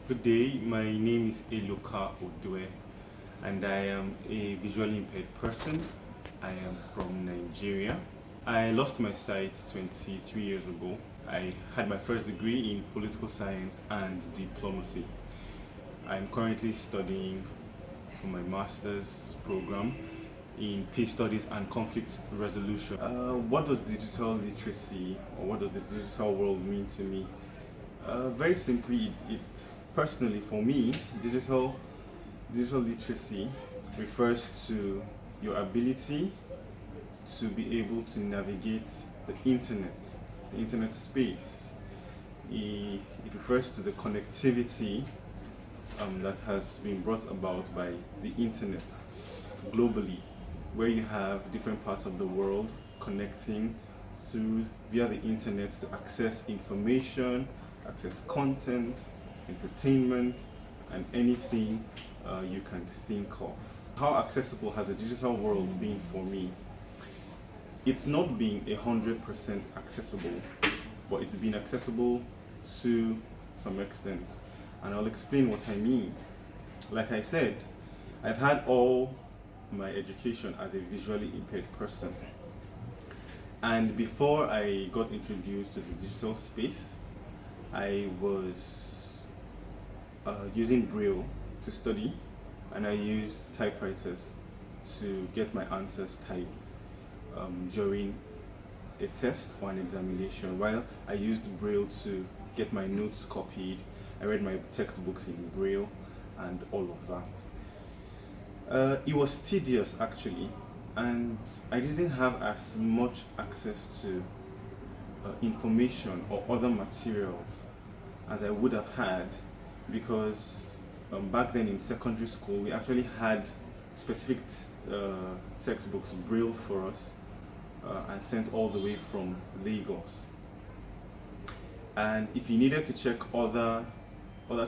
Good day, my name is Eloka Odwe and I am a visually impaired person. I am from Nigeria. I lost my sight 23 years ago. I had my first degree in political science and diplomacy. I'm currently studying for my master's program in peace studies and conflict resolution. What does digital literacy or what does the digital world mean to me? Very simply, it personally for me, digital literacy refers to your ability to be able to navigate the internet space. It refers to the connectivity that has been brought about by the internet globally, where you have different parts of the world connecting via the internet to access information, access content, entertainment, and anything you can think of. How accessible has the digital world been for me? It's not been 100% accessible, but it's been accessible to some extent. And I'll explain what I mean. Like I said, I've had all my education as a visually impaired person. And before I got introduced to the digital space, I was using Braille to study, and I used typewriters to get my answers typed during a test or an examination, while I used Braille to get my notes copied. I read my textbooks in Braille and all of that. It was tedious actually, and I didn't have as much access to information or other materials as I would have had, because back then in secondary school we actually had specific textbooks brailled for us and sent all the way from Lagos. And if you needed to check other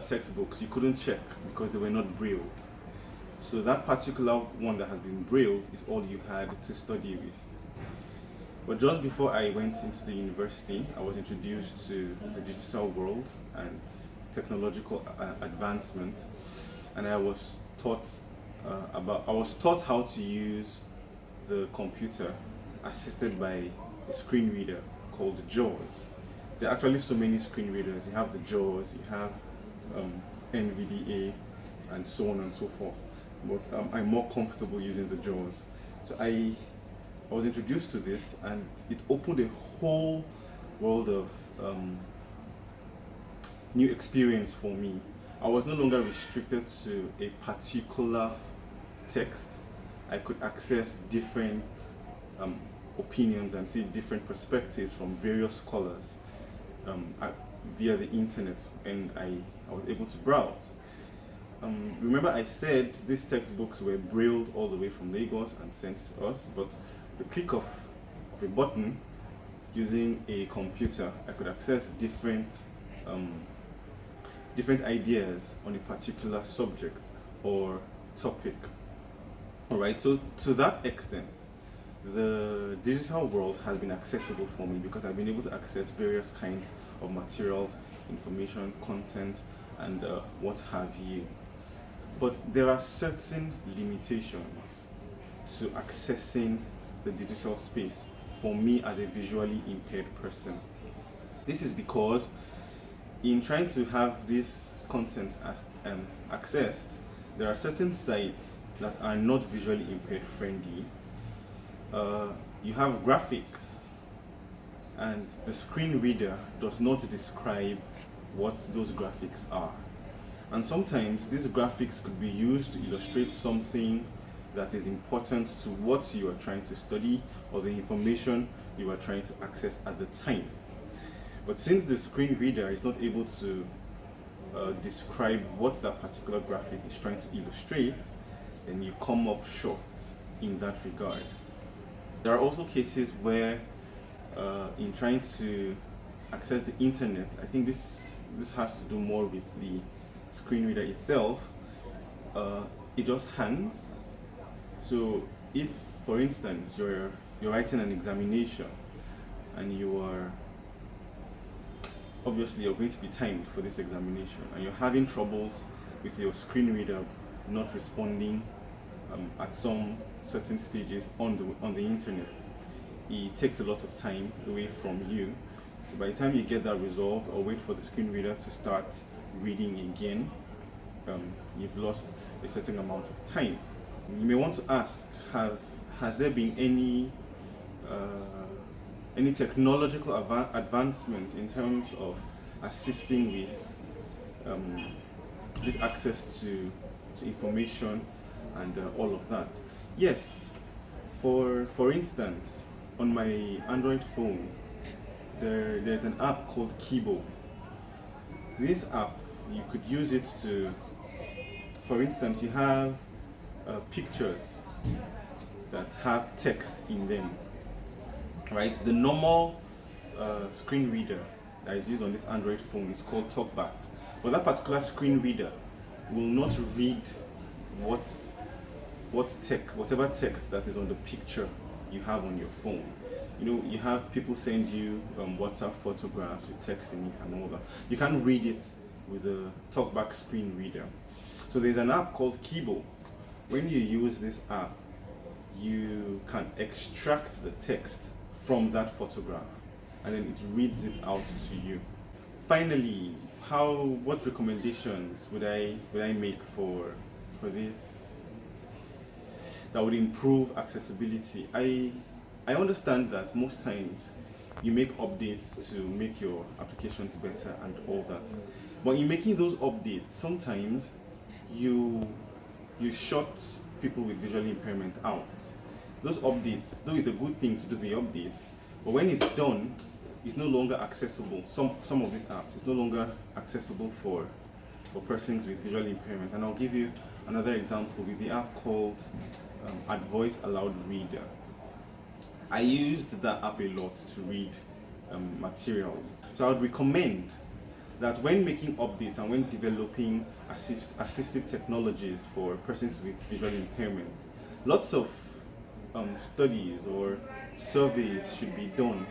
textbooks, you couldn't check because they were not brailled. So that particular one that has been brailled is all you had to study with. But just before I went into the university, I was introduced to the digital world and technological advancement, and I was taught how to use the computer assisted by a screen reader called JAWS. There are actually so many screen readers. You have the JAWS, you have NVDA, and so on and so forth. But I'm more comfortable using the JAWS. So I was introduced to this, and it opened a whole world of new experience for me. I was no longer restricted to a particular text. I could access different opinions and see different perspectives from various scholars via the internet, and I was able to browse. Remember I said these textbooks were brailled all the way from Lagos and sent to us, but the click of a button using a computer, I could access different ideas on a particular subject or topic. Alright, so to that extent, the digital world has been accessible for me because I've been able to access various kinds of materials, information, content, and what have you. But there are certain limitations to accessing the digital space for me as a visually impaired person. This is because in trying to have this content accessed, there are certain sites that are not visually impaired friendly. You have graphics, and the screen reader does not describe what those graphics are. And sometimes these graphics could be used to illustrate something that is important to what you are trying to study or the information you are trying to access at the time. But since the screen reader is not able to describe what that particular graphic is trying to illustrate, then you come up short in that regard. There are also cases where in trying to access the internet, I think this has to do more with the screen reader itself. It just hangs. So if, for instance, you're writing an examination and you are obviously you're going to be timed for this examination and you're having troubles with your screen reader not responding at some certain stages on the internet, it takes a lot of time away from you. So by the time you get that resolved or wait for the screen reader to start reading again, you've lost a certain amount of time. You may want to ask, has there been any technological advancement in terms of assisting with this access to information and all of that? Yes. For instance, on my Android phone, there's an app called Kibo. This app, you could use it to, for instance, you have pictures that have text in them, right? The normal screen reader that is used on this Android phone is called TalkBack, but that particular screen reader will not read whatever text that is on the picture you have on your phone. You know, you have people send you WhatsApp photographs with text in it and all that. You can't read it with a TalkBack screen reader. So there's an app called Kibo. When you use this app, you can extract the text from that photograph and then it reads it out to you. Finally, what recommendations would I make for this that would improve accessibility? I understand that most times you make updates to make your applications better and all that, but in making those updates, sometimes you shut people with visual impairment out. Those updates, though it's a good thing to do the updates, but when it's done, it's no longer accessible. Some of these apps, it's no longer accessible for persons with visual impairment. And I'll give you another example with the app called Voice Aloud Reader. I used that app a lot to read materials. So I would recommend that when making updates and when developing assistive technologies for persons with visual impairment, lots of studies or surveys should be done